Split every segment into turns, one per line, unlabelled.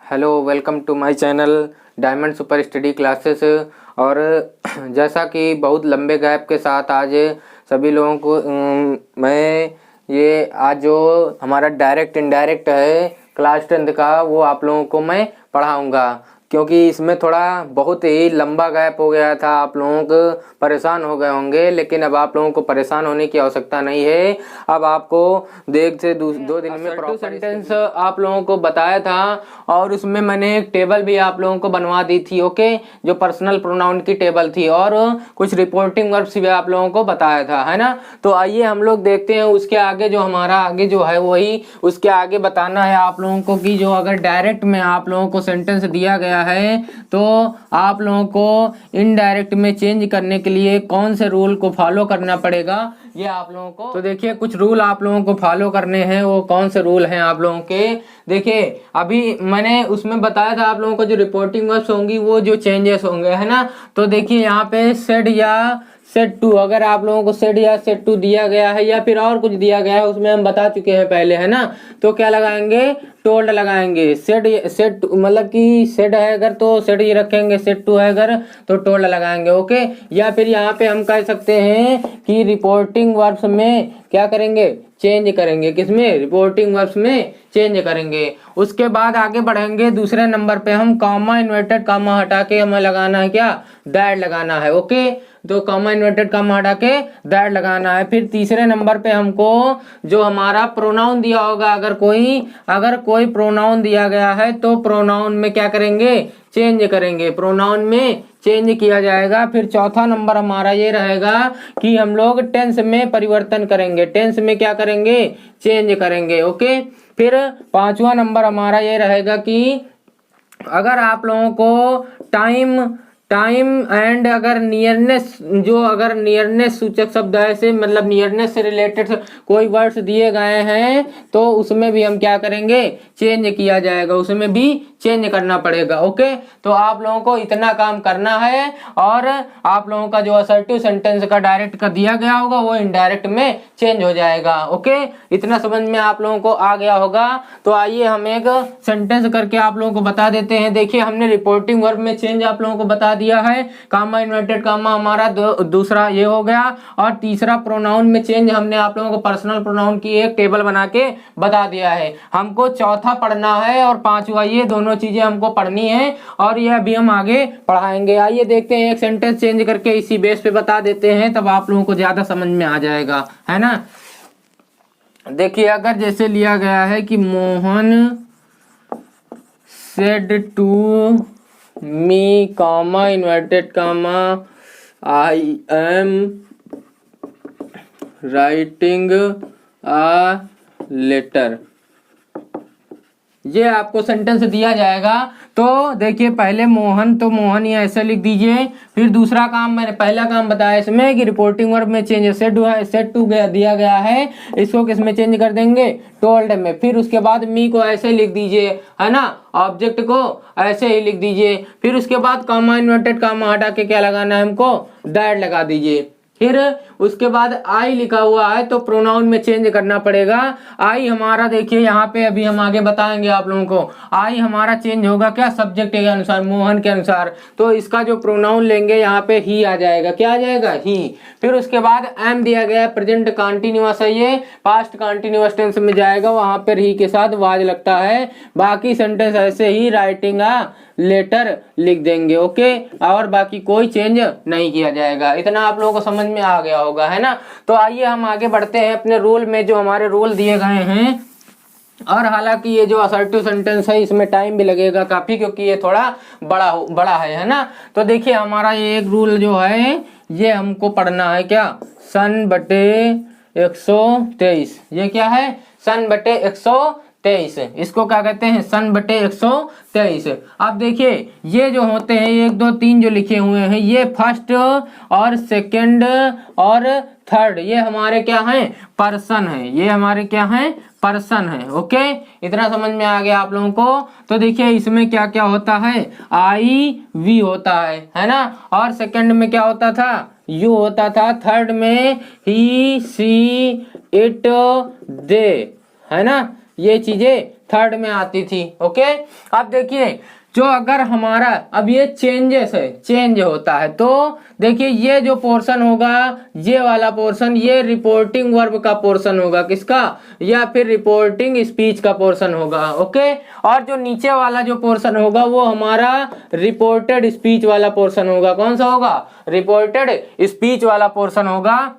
Hello, welcome to my channel Diamond Super Study Classes. और जैसा कि बहुत लंबे गैप के साथ आज सभी लोगों को मैं ये आज जो हमारा डायरेक्ट इनडायरेक्ट है क्लास 10th का वो आप लोगों को मैं पढ़ाऊँगा, क्योंकि इसमें थोड़ा बहुत ही लंबा गैप हो गया था। आप लोगों को परेशान हो गए होंगे, लेकिन अब आप लोगों को परेशान होने की आवश्यकता नहीं है। अब आपको देख से 2 दिन में प्रॉपर सेंटेंस आप लोगों को बताया था और उसमें मैंने एक टेबल भी आप लोगों को बनवा दी थी, ओके, जो पर्सनल प्रोनाउन की टेबल थी, और कुछ रिपोर्टिंग वर्ब्स भी आप लोगों को बताया था, है ना। तो आइए हम लोग देखते हैं उसके आगे जो हमारा आगे जो है वही उसके आगे बताना है आप लोगों को कि जो अगर डायरेक्ट में आप लोगों को सेंटेंस दिया गया है तो आप लोगों को इनडायरेक्ट में चेंज करने के लिए कौन से रूल को फॉलो करना पड़ेगा, ये आप लोगों को। तो देखिए कुछ रूल आप लोगों को फॉलो करने हैं। वो कौन से रूल हैं आप लोगों के, देखिए अभी मैंने उसमें बताया था आप लोगों को जो रिपोर्टिंग वर्ब्स होंगी वो जो चेंजेस होंगे, है ना। तो देखिए यहाँ पे सेड या सेट टू, अगर आप लोगों को सेड या सेट टू दिया गया है या फिर और कुछ दिया गया है उसमें हम बता चुके हैं पहले, है ना। तो क्या लगाएंगे, टोल्ड लगाएंगे। सेड सेट मतलब कि सेड है अगर तो सेड ही रखेंगे, सेट टू है अगर तो टोल्ड लगाएंगे, ओके। या फिर यहाँ पे हम कह सकते हैं कि रिपोर्टिंग वर्ब्स में क्या करेंगे, चेंज करेंगे। किसमें, रिपोर्टिंग वर्ब्स में चेंज करेंगे। उसके बाद आगे बढ़ेंगे दूसरे नंबर पे हम कॉमा इन्वर्टेड कॉमा हटा के हमें लगाना है क्या, दैट लगाना है, ओके। तो कॉमा इन्वर्टेड कॉमा हटा के दैट लगाना है। फिर तीसरे नंबर पे हमको जो हमारा प्रोनाउन दिया होगा, अगर कोई प्रोनाउन दिया गया है तो प्रोनाउन में क्या करेंगे, चेंज करेंगे, प्रोनाउन में चेंज किया जाएगा। फिर चौथा नंबर हमारा ये रहेगा कि हम लोग टेंस में परिवर्तन करेंगे, टेंस में क्या करेंगे, चेंज करेंगे, ओके। फिर पांचवा नंबर हमारा ये रहेगा कि अगर आप लोगों को टाइम एंड अगर नियरनेस सूचक शब्द ऐसे मतलब नियरनेस से रिलेटेड कोई वर्ड्स दिए गए हैं तो उसमें भी हम क्या करेंगे, चेंज किया जाएगा, उसमें भी चेंज करना पड़ेगा, ओके। तो आप लोगों को इतना काम करना है और आप लोगों का जो असर्टिव सेंटेंस का डायरेक्ट का दिया गया होगा वो इनडायरेक्ट में चेंज हो जाएगा, ओके। इतना समझ में आप लोगों को आ गया होगा। तो आइए हम एक सेंटेंस करके आप लोगों को बता देते हैं। देखिए हमने रिपोर्टिंग वर्ब में चेंज आप लोगों को बता दिया है, कामा इन्वर्टेड कामा हमारा दूसरा ये हो गया। और तीसरा प्रोनाउन में चेंज हमने आप लोगों को पर्सनल प्रोनाउन की एक टेबल बना के बता दिया है। हमको चौथा पढ़ना है और पांचवा, ये दोनों चीजें हमको पढ़नी है और ये अभी हम आगे पढ़ाएंगे। आइए देखते हैं, एक सेंटेंस चेंज करके इसी बेस पे बता देते हैं, तब आप लोगों को ज्यादा समझ में आ जाएगा, है ना। देखिए अगर जैसे लिया गया है कि Mohan said to me comma inverted comma I am writing a letter, ये आपको सेंटेंस दिया जाएगा। तो देखिए पहले मोहन, तो मोहन ये ऐसे लिख दीजिए। फिर दूसरा काम मैंने पहला काम बताया इसमें कि रिपोर्टिंग वर्ब में चेंज सेट टू दिया गया है, इसको किस में चेंज कर देंगे, टोल्ड में। फिर उसके बाद मी को ऐसे लिख दीजिए, है ना, ऑब्जेक्ट को ऐसे ही लिख दीजिए। फिर उसके बाद कॉमा इन्वर्टेड कॉमा हटा के क्या लगाना है हमको, दैट लगा दीजिए। फिर उसके बाद आई लिखा हुआ है तो प्रोनाउन में चेंज करना पड़ेगा। आई हमारा देखिए यहाँ पे अभी हम आगे बताएंगे आप लोगों को, आई हमारा चेंज होगा क्या, सब्जेक्ट के अनुसार, मोहन के अनुसार। तो इसका जो प्रोनाउन लेंगे यहाँ पे ही आ जाएगा, क्या आ जाएगा, ही। फिर उसके बाद एम दिया गया, प्रेजेंट कंटिन्यूअस है, ये पास्ट कंटिन्यूअस टेंस में जाएगा, वहां पर ही के साथ वाज लगता है। बाकी सेंटेंस ऐसे ही राइटिंग अ लेटर लिख देंगे, ओके। और बाकी कोई चेंज नहीं किया जाएगा। इतना आप लोगों को समझ में आ गया होगा, है ना। तो आइए हम आगे बढ़ते हैं अपने रूल में, जो हमारे रूल दिए गए हैं। और हालांकि ये जो असर्टिव सेंटेंस है इसमें टाइम भी लगेगा काफी, क्योंकि ये थोड़ा बड़ा है ना। तो देखिए हमारा ये एक रूल जो है ये हमको पढ़ना है क्या, सन बटे 123, ये क्या है, सन बटे 123, इसको क्या कहते हैं, सन बटे 123। अब देखिए ये जो होते हैं 1 2 3 जो लिखे हुए हैं, ये फर्स्ट और सेकंड और थर्ड, ये हमारे क्या हैं, पर्सन है, ये हमारे क्या हैं, पर्सन है, ओके। इतना समझ में आ गया आप लोगों को। तो देखिए इसमें क्या क्या होता है, आई वी होता है ना। और सेकंड में क्या होता था, यू होता था। थर्ड में ही सी इट दे, है ना। ये चीजें थर्ड में आती थी। ओके, अब देखिए जो अगर हमारा अब ये चेंजेस है, चेंज होता है, तो देखिए ये जो पोर्शन होगा, ये वाला पोर्शन, ये रिपोर्टिंग वर्ब का पोर्शन होगा, किसका, या फिर रिपोर्टिंग स्पीच का पोर्शन होगा। ओके, और जो नीचे वाला जो पोर्शन होगा वो हमारा रिपोर्टेड स्पीच वाला पोर्शन होगा। कौन सा होगा, रिपोर्टेड स्पीच वाला पोर्शन होगा।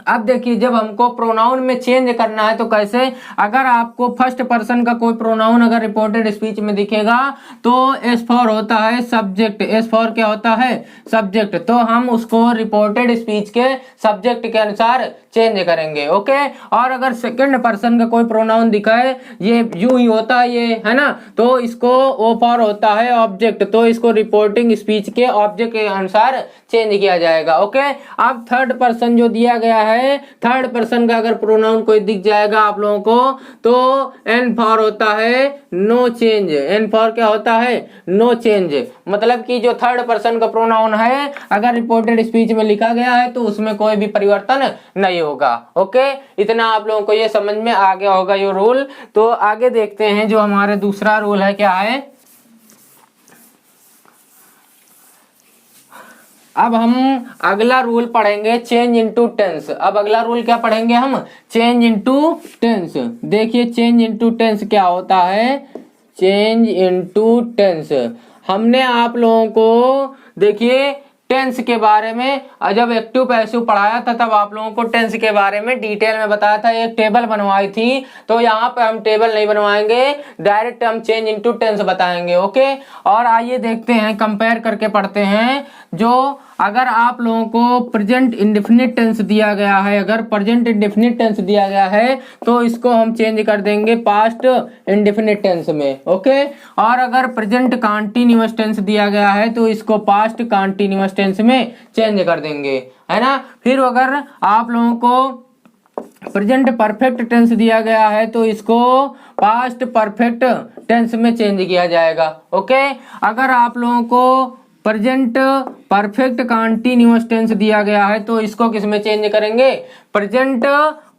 अब देखिए जब हमको प्रोनाउन में चेंज करना है तो कैसे, अगर आपको फर्स्ट पर्सन का कोई प्रोनाउन अगर रिपोर्टेड स्पीच में दिखेगा तो एस फॉर होता है सब्जेक्ट, एस फॉर क्या होता है, सब्जेक्ट, तो हम उसको रिपोर्टेड स्पीच के सब्जेक्ट के अनुसार चेंज करेंगे। ओके, और अगर सेकंड पर्सन का कोई प्रोनाउन दिखाए, ये यूं ही होता है, ये है ना, तो इसको ओ फॉर होता है ऑब्जेक्ट, तो इसको रिपोर्टिंग स्पीच के ऑब्जेक्ट के अनुसार चेंज किया जाएगा। ओके, अब थर्ड पर्सन जो दिया गया है, थर्ड पर्सन का अगर प्रोनाउन कोई दिख जाएगा आप लोगों को, तो एन फॉर होता है नो चेंज, एन फॉर क्या होता है, नो चेंज, मतलब कि जो थर्ड पर्सन का प्रोनाउन है अगर रिपोर्टेड स्पीच में लिखा गया है तो उसमें कोई भी परिवर्तन नहीं होगा। ओके, इतना आप लोगों को ये समझ में आ गया होगा ये रूल। तो आगे देखते हैं जो हमारे दूसरा रूल है, क्या है, अब हम अगला रूल पढ़ेंगे चेंज इनटू टेंस। अब अगला रूल क्या पढ़ेंगे हम, चेंज इनटू टेंस। देखिए चेंज इनटू टेंस क्या होता है, चेंज इनटू टेंस, हमने आप लोगों को देखिए टेंस के बारे में जब एक्टिव पैसिव पढ़ाया था तब आप लोगों को टेंस के बारे में डिटेल में बताया था, एक टेबल बनवाई थी, तो यहाँ पे हम टेबल नहीं बनवाएंगे, डायरेक्ट हम चेंज इनटू टेंस बताएंगे। ओके, और आइए देखते हैं, कंपेयर करके पढ़ते हैं। जो अगर आप लोगों को प्रेजेंट इंडेफिनिट टेंस दिया गया है, अगर प्रेजेंट इंडेफिनिट टेंस दिया गया है तो इसको हम चेंज कर देंगे पास्ट इंडेफिनिट टेंस में। ओके, और अगर प्रेजेंट कंटीन्यूअस टेंस दिया गया है तो इसको पास्ट कंटीन्यूअस टेंस में चेंज कर देंगे, है ना। फिर अगर आप लोगों को प्रेजेंट परफेक्ट टेंस दिया गया है तो इसको पास्ट परफेक्ट टेंस में चेंज किया जाएगा। ओके, अगर आप लोगों को प्रेजेंट परफेक्ट कंटीन्यूअस टेंस दिया गया है तो इसको किस में चेंज करेंगे, present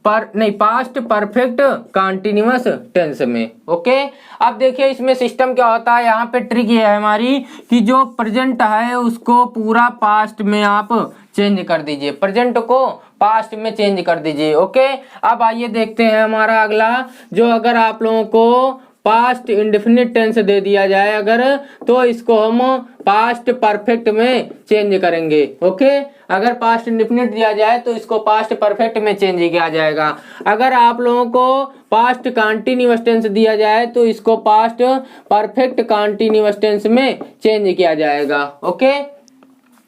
past perfect continuous tense में। ओके, अब देखिए इसमें सिस्टम क्या होता है, यहाँ पे ट्रिक ये है हमारी कि जो प्रेजेंट है उसको पूरा पास्ट में आप चेंज कर दीजिए, प्रेजेंट को पास्ट में चेंज कर दीजिए। ओके, अब आइए देखते हैं हमारा अगला, जो अगर आप लोगों को पास्ट इंडेफिनिट टेंस दे दिया जाए अगर, तो इसको हम पास्ट परफेक्ट में चेंज करेंगे। ओके, अगर पास्ट इंडेफिनिट दिया जाए तो इसको पास्ट परफेक्ट में चेंज किया जाएगा। अगर आप लोगों को पास्ट कंटीन्यूअस टेंस दिया जाए तो इसको पास्ट परफेक्ट कंटीन्यूअस टेंस में चेंज किया जाएगा। ओके,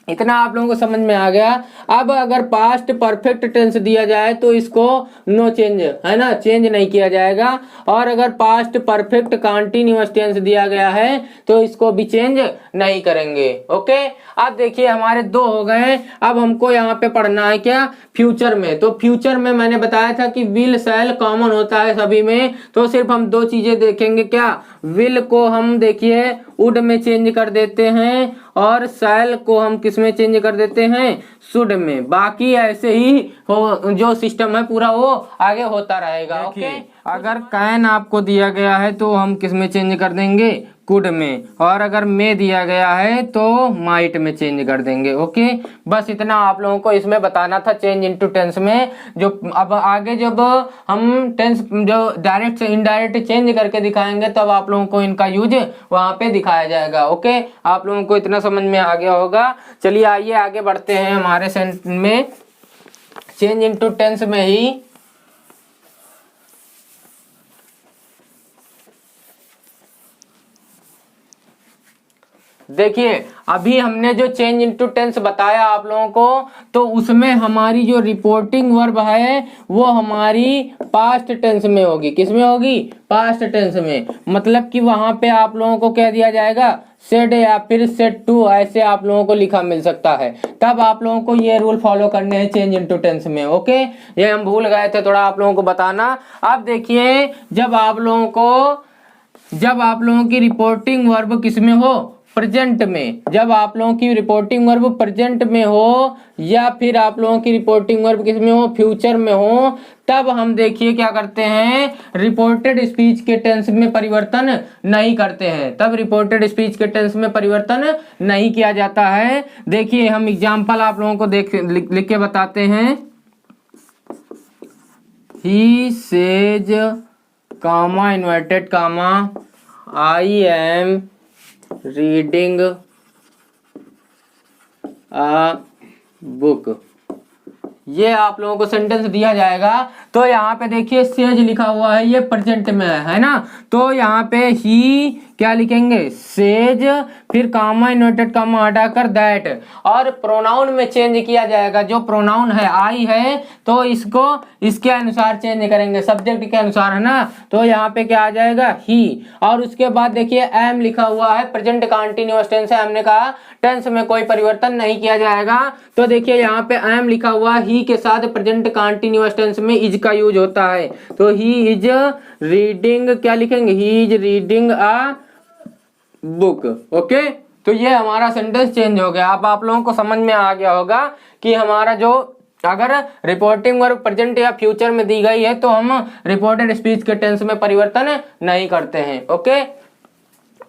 इतना आप लोगों को समझ में आ गया। अब अगर पास्ट परफेक्ट टेंस दिया जाए तो इसको नो चेंज, है ना, चेंज नहीं किया जाएगा। और अगर पास्ट परफेक्ट कंटीन्यूअस टेंस दिया गया है तो इसको भी चेंज नहीं करेंगे। ओके, अब देखिए हमारे दो हो गए। अब हमको यहाँ पे पढ़ना है क्या, फ्यूचर में। तो फ्यूचर में मैंने बताया था कि विल शैल कॉमन होता है सभी में, तो सिर्फ हम दो चीजें देखेंगे। क्या, विल को हम देखिए वुड में चेंज कर देते हैं और शैल को हम किस में चेंज कर देते हैं, शुड में। बाकी ऐसे ही हो, जो सिस्टम है पूरा वो आगे होता रहेगा। ओके, अगर कैन आपको दिया गया है तो हम किस में चेंज कर देंगे, कुड में, और अगर में दिया गया है तो माइट में चेंज कर देंगे। ओके, बस इतना आप लोगों को इसमें बताना था चेंज इनटू टेंस में। जो अब आगे जब हम टेंस जो डायरेक्ट से इनडायरेक्ट चेंज करके दिखाएंगे तब आप लोगों को इनका यूज वहां पे दिखाया जाएगा। ओके, आप लोगों को इतना समझ में आ गया होगा। चलिए आइए आगे बढ़ते हैं हमारे सेंटेंस में, चेंज इनटू टेंस में ही। देखिए अभी हमने जो चेंज इनटू टेंस बताया आप लोगों को, तो उसमें हमारी जो रिपोर्टिंग वर्ब है वो हमारी पास्ट टेंस में होगी। किस में होगी, पास्ट टेंस में। मतलब कि वहां पे आप लोगों को क्या दिया जाएगा, सेड या फिर सेड टू, ऐसे आप लोगों को लिखा मिल सकता है। तब आप लोगों को ये रूल फॉलो करने हैं चेंज इनटू टेंस में। ओके, ये हम भूल गए थे थोड़ा आप लोगों को बताना। अब देखिए जब आप लोगों की रिपोर्टिंग वर्ब किस में हो, प्रेजेंट में, जब आप लोगों की रिपोर्टिंग वर्ब प्रेजेंट में हो या फिर आप लोगों की रिपोर्टिंग वर्ब किस में हो, फ्यूचर में हो, तब हम देखिए क्या करते हैं, रिपोर्टेड स्पीच के टेंस में परिवर्तन नहीं करते हैं। तब रिपोर्टेड स्पीच के टेंस में परिवर्तन नहीं किया जाता है। देखिए हम एग्जाम्पल आप लोगों को लिख के बताते हैं। He says comma inverted comma I am reading a book, ये आप लोगों को सेंटेंस दिया जाएगा। तो यहाँ पे देखिए सेज लिखा हुआ है, ये प्रेजेंट में है ना, तो यहाँ पे ही क्या लिखेंगे, सेज, फिर कामा इन्वर्टेड कामा हटाकर दैट, और प्रोनाउन में चेंज किया जाएगा। जो प्रोनाउन है आई है तो इसको इसके अनुसार चेंज करेंगे, सब्जेक्ट के अनुसार, है ना। तो यहाँ पे क्या आ जाएगा, ही, और उसके बाद देखिए एम लिखा हुआ है, प्रेजेंट कंटीन्यूअस टेंस है, हमने कहा टेंस में कोई परिवर्तन नहीं किया जाएगा। तो देखिए यहाँ पे एम लिखा हुआ, ही के साथ प्रेजेंट कंटीन्यूअस टेंस में इज का यूज होता है। तो ही इज रीडिंग, क्या लिखेंगे, he is reading a book. Okay, तो ये हमारा सेंटेंस चेंज हो गया। अब आप लोगों को समझ में आ गया होगा कि हमारा जो अगर रिपोर्टिंग वर्ब प्रेजेंट या फ्यूचर में दी गई है तो हम रिपोर्टेड स्पीच के टेंस में परिवर्तन नहीं करते हैं। ओके,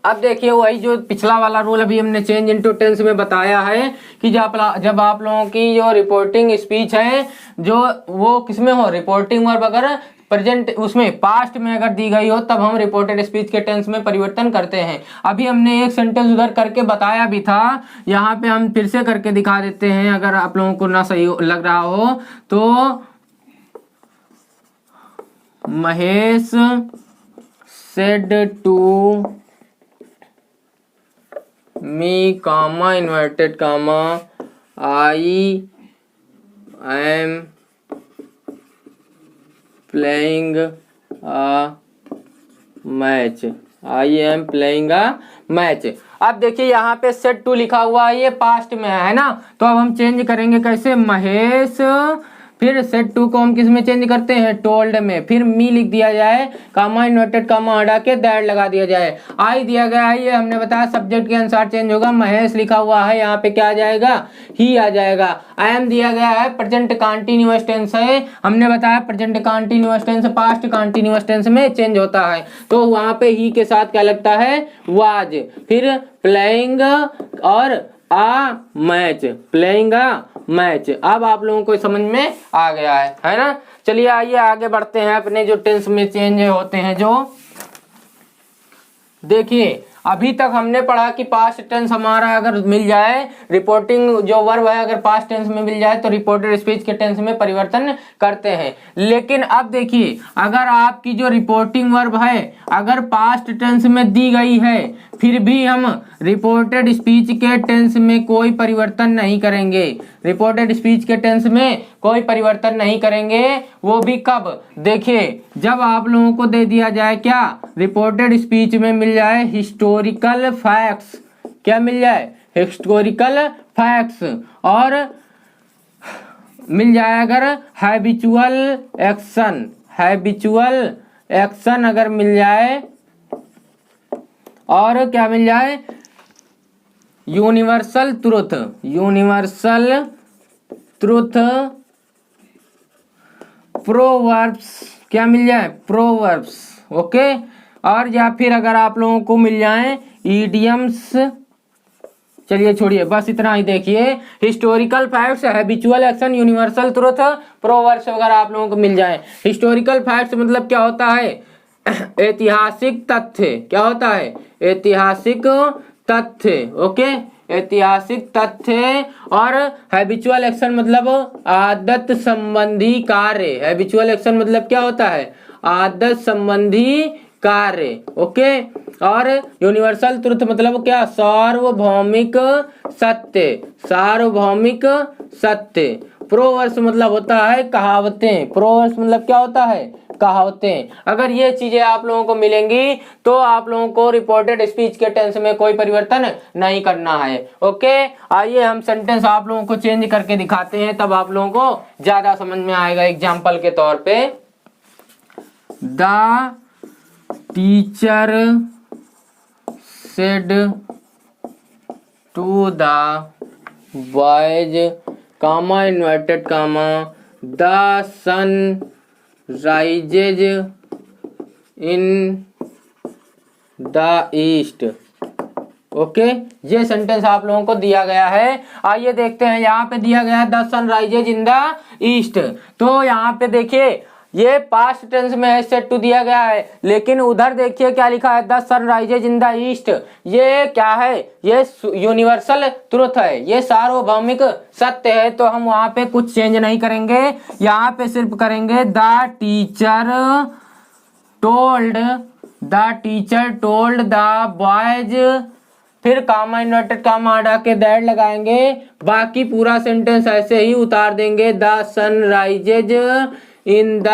अब देखिए वही जो पिछला वाला रूल अभी हमने चेंज इनटू टेंस में बताया है कि जब आप लोगों की जो रिपोर्टिंग स्पीच है जो वो किसमें हो, रिपोर्टिंग वर्ब अगर प्रेजेंट उसमें पास्ट में अगर दी गई हो तब हम रिपोर्टेड स्पीच के टेंस में परिवर्तन करते हैं। अभी हमने एक सेंटेंस उधर करके बताया भी था, यहाँ पे हम फिर से करके दिखा देते हैं अगर आप लोगों को ना सही लग रहा हो तो। Mahesh said to me comma inverted comma I am playing a match, I am playing a match. अब देखिए यहाँ पे सेट टू लिखा हुआ है, ये पास्ट में है ना, तो अब हम चेंज करेंगे कैसे, महेश, फिर सेट टू को हम किस में चेंज करते हैं, टोल्ड में, फिर मी लिख दिया जाए, कामा इन्वर्टेड कामा हटा के दैट लगा दिया जाए। आई दिया गया है, ये हमने बताया सब्जेक्ट के अनुसार चेंज होगा। महेश लिखा हुआ है, यहाँ पे क्या आ जाएगा, ही आ जाएगा। आई एम दिया गया है, प्रेजेंट कंटीन्यूअस टेंस है, हमने बताया present continuous tense past continuous tense में चेंज होता है, तो वहां पे ही के साथ क्या लगता है, वाज, फिर प्लेइंग और आ मैच, प्लेइंग आ मैच। अब आप लोगों को समझ में आ गया है ना। चलिए आइए आगे बढ़ते हैं अपने जो टेंस में चेंज होते हैं जो। देखिए अभी तक हमने पढ़ा कि पास्ट टेंस हमारा अगर मिल जाए, रिपोर्टिंग जो वर्ब है अगर पास्ट टेंस में मिल जाए तो रिपोर्टेड स्पीच के टेंस में परिवर्तन करते हैं। लेकिन अब देखिए अगर आपकी जो रिपोर्टिंग वर्ब है अगर पास्ट टेंस में दी गई है फिर भी हम रिपोर्टेड स्पीच के टेंस में कोई परिवर्तन नहीं करेंगे, रिपोर्टेड स्पीच के टेंस में कोई परिवर्तन नहीं करेंगे। वो भी कब, देखिए जब आप लोगों को दे दिया जाए क्या, रिपोर्टेड स्पीच में मिल जाए हिस्टोरिकल फैक्ट्स, क्या मिल जाए, हिस्टोरिकल फैक्ट्स, और मिल जाए अगर हैबिचुअल एक्शन, हैबिचुअल एक्शन अगर मिल जाए, और क्या मिल जाए, universal truth, universal truth, proverbs, क्या मिल जाए, प्रोवर्ब्स। ओके, और या फिर अगर आप लोगों को मिल जाए इडियम्स, चलिए छोड़िए बस इतना ही। देखिए historical facts, habitual action, universal truth, proverbs वगैरह आप लोगों को मिल जाए। हिस्टोरिकल फैक्ट्स मतलब क्या होता है, ऐतिहासिक तथ्य, क्या होता है, ऐतिहासिक तथ्य। ओके, ऐतिहासिक तथ्य। और हैबिचुअल एक्शन मतलब आदत संबंधी कार्य, हैबिचुअल एक्शन मतलब क्या होता है, आदत संबंधी कार्य। ओके, और यूनिवर्सल ट्रुथ मतलब क्या, सार्वभौमिक सत्य, सार्वभौमिक सत्य। प्रोवर्स मतलब होता है कहावतें, प्रोवर्स मतलब क्या होता है, कहावतें। अगर ये चीजें आप लोगों को मिलेंगी तो आप लोगों को रिपोर्टेड स्पीच के टेंस में कोई परिवर्तन नहीं करना है। ओके, आइए हम सेंटेंस आप लोगों को चेंज करके दिखाते हैं, तब आप लोगों को ज्यादा समझ में आएगा। एग्जाम्पल के तौर पे, the teacher said to the boys comma inverted comma the sun rises in the east. Okay, ये सेंटेंस आप लोगों को दिया गया है। आइए देखते हैं, यहाँ पे दिया गया है the sun rises in the east. तो यहाँ पे देखिए ये पास्ट टेंस में है, सेट टू दिया गया है, लेकिन उधर देखिए क्या लिखा है, the sun rises in the east. ये क्या है, ये यूनिवर्सल ट्रुथ है, ये सार्वभौमिक सत्य है। तो हम वहां पे कुछ चेंज नहीं करेंगे, यहाँ पे सिर्फ करेंगे the teacher told the boys, फिर कामा इन्वर्टेड कामा हटा के दैट लगाएंगे। बाकी पूरा सेंटेंस ऐसे ही उतार देंगे, the sun rises in the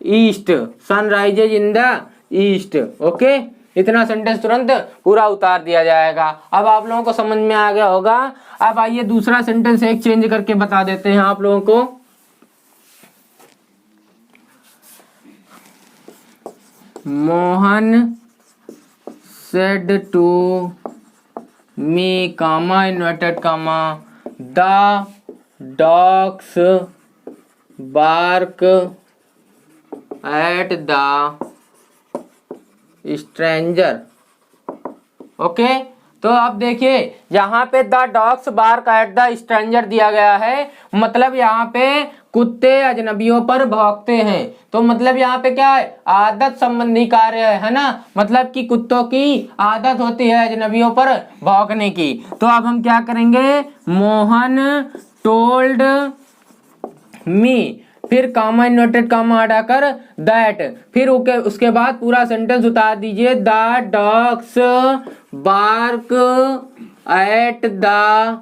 east, sun rises in the east. Okay, इतना सेंटेंस तुरंत पूरा उतार दिया जाएगा। अब आप लोगों को समझ में आ गया होगा। अब आइए दूसरा सेंटेंस एक चेंज करके बता देते हैं आप लोगों को। Mohan said to me comma inverted comma the dogs bark at the stranger. Okay, तो अब देखिए यहाँ पे the dogs bark at the stranger दिया गया है, मतलब यहाँ पे कुत्ते अजनबियों पर भौंकते हैं। तो मतलब यहाँ पे क्या है, आदत संबंधी कार्य है ना, मतलब कि कुत्तों की आदत होती है अजनबियों पर भौंकने की। तो अब हम क्या करेंगे, मोहन टोल्ड मी, फिर कामा इन्वर्टेड कामा हटाकर दैट, फिर उसके बाद पूरा सेंटेंस उतार दीजिए, the dogs bark at the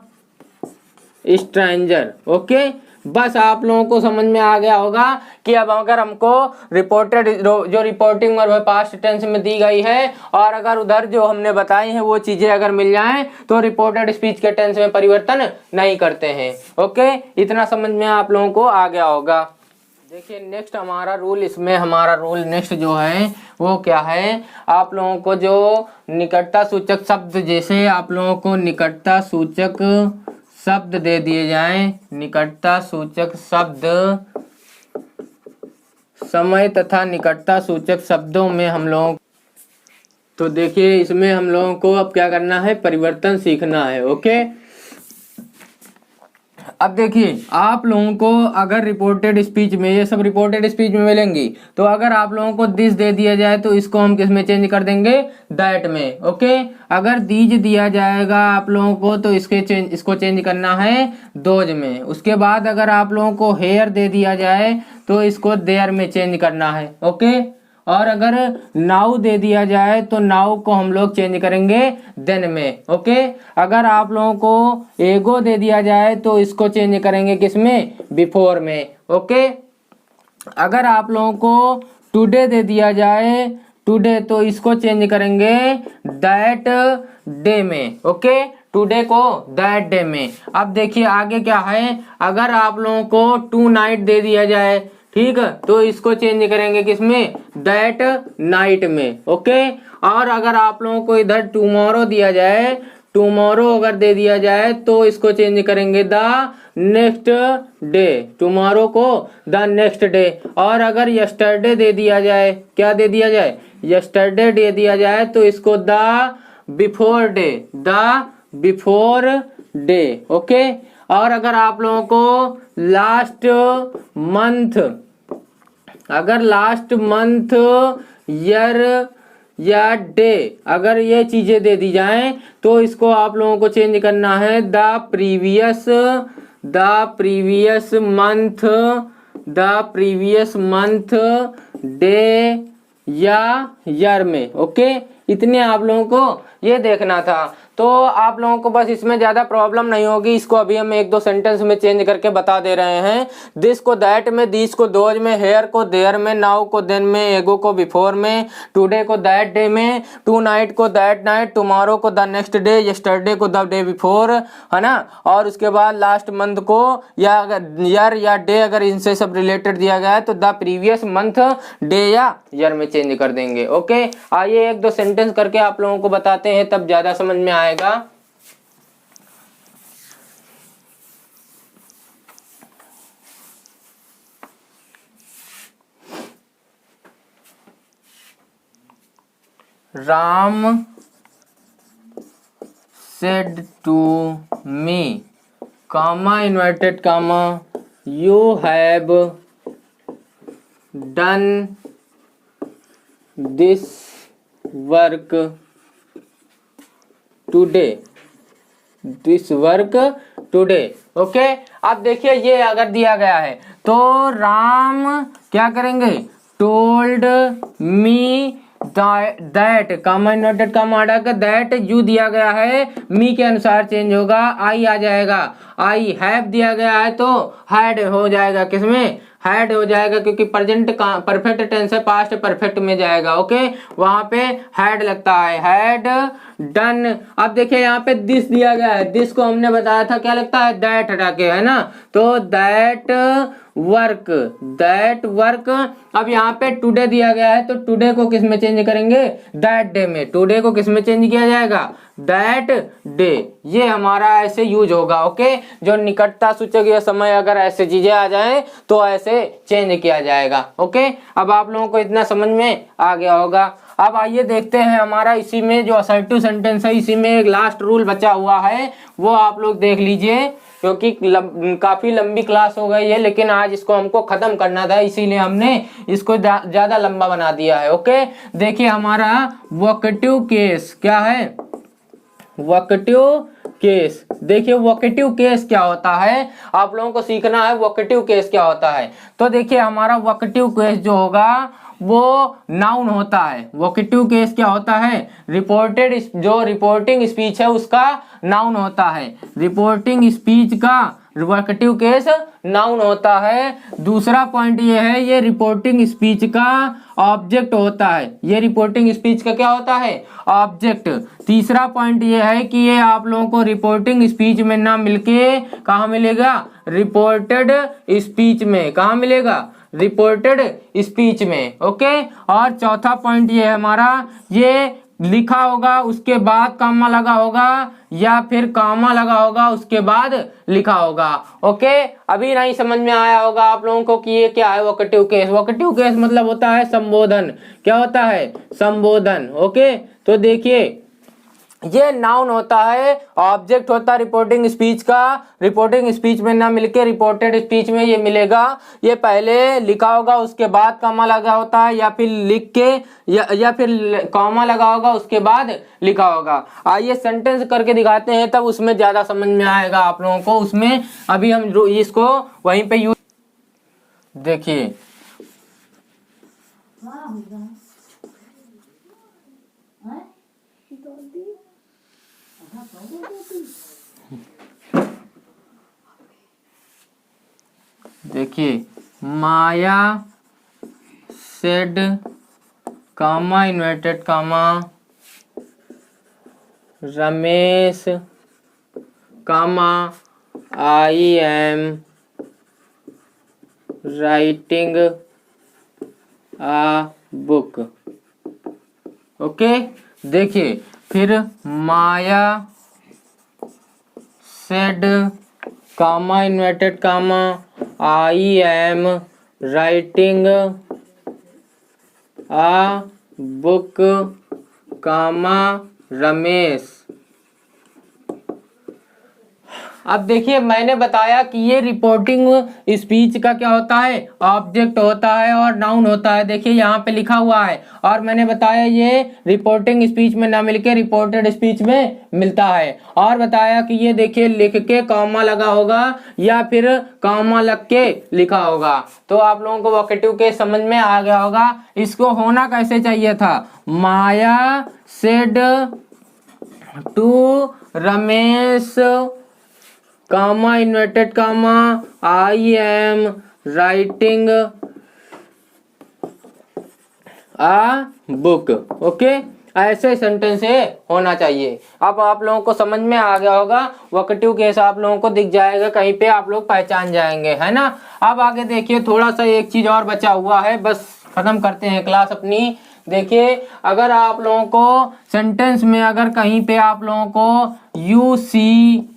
stranger. Okay, बस आप लोगों को समझ में आ गया होगा कि अब अगर हमको रिपोर्टेड जो रिपोर्टिंग और पास्ट टेंस में दी गई है, और अगर उधर जो हमने बताई हैं वो चीजें अगर मिल जाएं तो रिपोर्टेड स्पीच के टेंस में परिवर्तन नहीं करते हैं। ओके, इतना समझ में आप लोगों को आ गया होगा। देखिए नेक्स्ट हमारा रूल, इसमें हमारा रूल नेक्स्ट जो है वो क्या है, आप लोगों को जो निकटता सूचक शब्द, जैसे आप लोगों को निकटता सूचक शब्द दे दिए जाएं, निकटता सूचक शब्द समय तथा निकटता सूचक शब्दों में हम लोग, तो देखिए इसमें हम लोगों को अब क्या करना है, परिवर्तन सीखना है। ओके, अब देखिए आप लोगों को अगर रिपोर्टेड स्पीच में, ये सब रिपोर्टेड स्पीच में मिलेंगी, तो अगर आप लोगों को दिस दे दिया जाए तो इसको हम किस में चेंज कर देंगे, दैट में। ओके, अगर दीज दिया जाएगा आप लोगों को तो इसको चेंज करना है दोज में। उसके बाद अगर आप लोगों को हेयर दे दिया जाए तो इसको देयर में चेंज करना है। ओके, और अगर नाउ दे दिया जाए तो नाउ को हम लोग चेंज करेंगे देन में। ओके, अगर आप लोगों को एगो दे दिया जाए तो इसको चेंज करेंगे किस में, बिफोर में। ओके, अगर आप लोगों को टुडे दे दिया जाए, टुडे, तो इसको चेंज करेंगे दैट डे में। ओके, टुडे को दैट डे में। अब देखिए आगे क्या है, अगर आप लोगों को टू नाइट दे दिया जाए, ठीक है, तो इसको चेंज करेंगे किसमें, दैट नाइट में। ओके, और अगर आप लोगों को इधर टुमारो दिया जाए, टुमारो अगर दे दिया जाए तो इसको चेंज करेंगे द नेक्स्ट डे, टुमारो को द नेक्स्ट डे। और अगर यस्टरडे दे दिया जाए, क्या दे दिया जाए, यस्टरडे दे दिया जाए तो इसको the before day, the before day. Okay, और अगर आप लोगों को लास्ट मंथ, अगर लास्ट मंथ, ईयर या डे, अगर ये चीजें दे दी जाएं तो इसको आप लोगों को चेंज करना है the previous month, the previous month, day या ईयर में। ओके, इतने आप लोगों को ये देखना था। तो आप लोगों को बस इसमें ज़्यादा प्रॉब्लम नहीं होगी। इसको अभी हम एक दो सेंटेंस में चेंज करके बता दे रहे हैं। दिस को दैट में, दिस को दोज में, हेयर को देयर में, नाउ को देन में, एगो को बिफोर में, टुडे को दैट डे में, टू नाइट को दैट नाइट, टुमारो को द नेक्स्ट डे, यस्टरडे को द डे बिफोर, है ना। और उसके बाद लास्ट मंथ को या ईयर या डे अगर इनसे सब रिलेटेड दिया गया है तो द प्रीवियस मंथ, डे या ईयर में चेंज कर देंगे। ओके, आइए एक दो सेंटेंस करके आप लोगों को बताते हैं, तब ज़्यादा समझ में आएगा। Ram said to me, comma inverted comma, you have done this work today, this work today. Okay, अब देखिए ये अगर दिया गया है तो राम क्या करेंगे, told me that, comma inverted comma हटा कर दैट, यू दिया गया है, मी के अनुसार चेंज होगा, आई आ जाएगा, आई हैव दिया गया है तो हैड हो जाएगा, किसमें, हैड हो जाएगा, क्योंकि प्रेजेंट परफेक्ट टेंस है, पास्ट परफेक्ट में जाएगा। ओके, वहां पे हैड लगता है, हैड डन। अब देखिए यहाँ पे दिस दिया गया है, दिस को हमने बताया था क्या लगता है, दैट हटा के, है ना, तो दैट वर्क, दैट वर्क। अब यहाँ पे टुडे दिया गया है तो टुडे को किस में चेंज करेंगे, दैट डे में, टुडे को किस में चेंज किया जाएगा, दैट डे। ये हमारा ऐसे यूज होगा। ओके, जो निकटता सूचक या समय अगर ऐसे चीजें आ जाएं तो ऐसे चेंज किया जाएगा। ओके, अब आप लोगों को इतना समझ में आ गया होगा। अब आइए देखते हैं हमारा इसी में जो असर्टिव सेंटेंस है, इसी में एक लास्ट रूल बचा हुआ है, वो आप लोग देख लीजिए, क्योंकि काफी लंबी क्लास हो गई है, लेकिन आज इसको हमको खत्म करना था, इसीलिए हमने इसको ज्यादा लंबा बना दिया है। ओके, देखिए हमारा वोकेटिव केस क्या है, वोकेटिव केस। देखिए वोकेटिव केस क्या होता है, आप लोगों को सीखना है वोकेटिव केस क्या होता है। तो देखिए हमारा वोकेटिव केस जो होगा वो नाउन होता है। वोकेटिव केस क्या होता है, रिपोर्टेड, जो रिपोर्टिंग स्पीच है उसका नाउन होता है, रिपोर्टिंग स्पीच का वोकेटिव केस नाउन होता है। दूसरा पॉइंट ये है, ये रिपोर्टिंग स्पीच का ऑब्जेक्ट होता है, ये रिपोर्टिंग स्पीच का क्या होता है, ऑब्जेक्ट। तीसरा पॉइंट ये है कि ये आप लोगों को रिपोर्टिंग स्पीच में ना मिलके कहाँ मिलेगा, रिपोर्टेड स्पीच में, कहाँ मिलेगा, रिपोर्टेड स्पीच में। ओके, और चौथा पॉइंट ये है हमारा, ये लिखा होगा उसके बाद कॉमा लगा होगा या फिर कॉमा लगा होगा उसके बाद लिखा होगा। ओके, अभी नहीं समझ में आया होगा आप लोगों को कि ये क्या है वोकेटिव केस। वोकेटिव केस मतलब होता है संबोधन, क्या होता है, संबोधन। ओके, तो देखिए ये नाउन होता है, ऑब्जेक्ट होता है रिपोर्टिंग स्पीच का, रिपोर्टिंग स्पीच में ना मिलके रिपोर्टेड स्पीच में ये मिलेगा। ये पहले लिखा होगा उसके बाद कॉमा लगा होता है, या फिर लिख के या फिर कॉमा लगा होगा उसके बाद लिखा होगा। आइए सेंटेंस करके दिखाते हैं, तब उसमें ज्यादा समझ में आएगा आप लोगों को। उसमें अभी हम इसको वहीं पे यूज, देखिए देखिए Maya said comma inverted comma Ramesh comma I am writing a book. Okay, देखिए फिर Maya said comma inverted comma I am writing a book comma Ramesh. अब देखिए मैंने बताया कि ये रिपोर्टिंग स्पीच का क्या होता है, ऑब्जेक्ट होता है और नाउन होता है। देखिए यहाँ पे लिखा हुआ है, और मैंने बताया ये रिपोर्टिंग स्पीच में ना मिलके रिपोर्टेड स्पीच में मिलता है। और बताया कि ये देखिए लिख के कॉमा लगा होगा या फिर कॉमा लग के लिखा होगा। तो आप लोगों को वोकेटिव केस समझ में आ गया होगा। इसको होना कैसे चाहिए था, Maya said to Ramesh comma inverted comma I am writing a book. Okay, ऐसे सेंटेंस होना चाहिए। अब आप लोगों को समझ में आ गया होगा, वोकेटिव केस आप लोगों को दिख जाएगा कहीं पे, आप लोग पहचान जाएंगे, है ना। अब आगे देखिए थोड़ा सा एक चीज और बचा हुआ है, बस खत्म करते हैं क्लास अपनी। देखिए अगर आप लोगों को सेंटेंस में अगर कहीं पे आप लोगों को you see,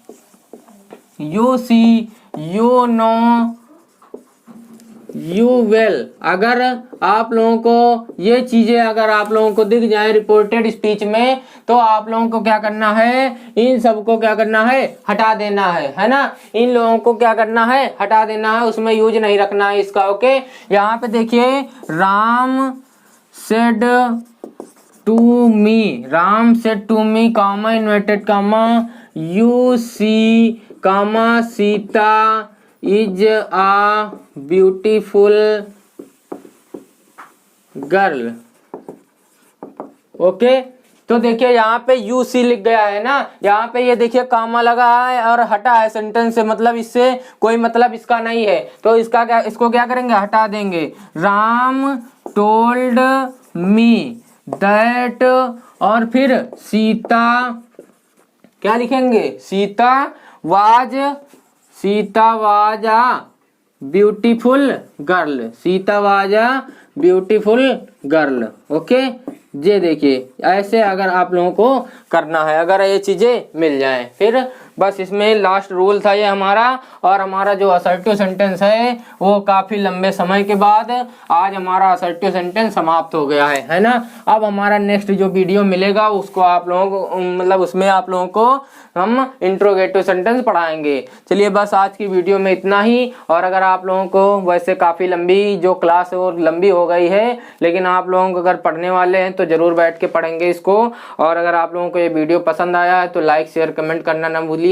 you know, you will, अगर आप लोगों को ये चीजें अगर आप लोगों को दिख जाए रिपोर्टेड स्पीच में, तो आप लोगों को क्या करना है, इन सबको क्या करना है, हटा देना है ना। इन लोगों को क्या करना है, हटा देना है, उसमें यूज नहीं रखना है इसका। ओके, यहाँ पे देखिए Ram said to me, Ram said to me comma inverted comma you see comma Sita is a beautiful girl. Okay, तो देखिए यहाँ पे यू सी लिख गया है ना, यहाँ पे ये देखिए कामा लगा है और हटा है सेंटेंस से, मतलब इससे कोई मतलब इसका नहीं है, तो इसका क्या, इसको क्या करेंगे, हटा देंगे। राम टोल्ड मी दैट, और फिर सीता क्या लिखेंगे, Sita was a beautiful girl, Sita was a beautiful girl. Okay, ये देखिए ऐसे अगर आप लोगों को करना है, अगर ये चीजें मिल जाएं, फिर बस इसमें लास्ट रूल था ये हमारा। और हमारा जो असर्टिव सेंटेंस है वो काफी लंबे समय के बाद आज हमारा असर्टिव सेंटेंस समाप्त हो गया है ना। अब हमारा नेक्स्ट जो वीडियो मिलेगा उसको आप लोगों को मतलब उसमें आप लोगों को हम इंट्रोगेटिव सेंटेंस पढ़ाएंगे। चलिए बस आज की वीडियो में इतना ही। और अगर आप लोगों को वैसे काफी लंबी जो क्लास है वो लंबी हो गई है, लेकिन आप लोगों को अगर पढ़ने वाले हैं तो जरूर बैठ के पढ़ेंगे इसको। और अगर आप लोगों को ये वीडियो पसंद आया है तो लाइक शेयर कमेंट करना ना भूलिए।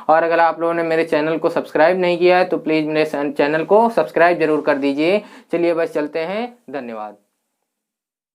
और अगर आप लोगों ने मेरे चैनल को सब्सक्राइब नहीं किया है तो प्लीज मेरे चैनल को सब्सक्राइब जरूर कर दीजिए। चलिए बस चलते हैं, धन्यवाद।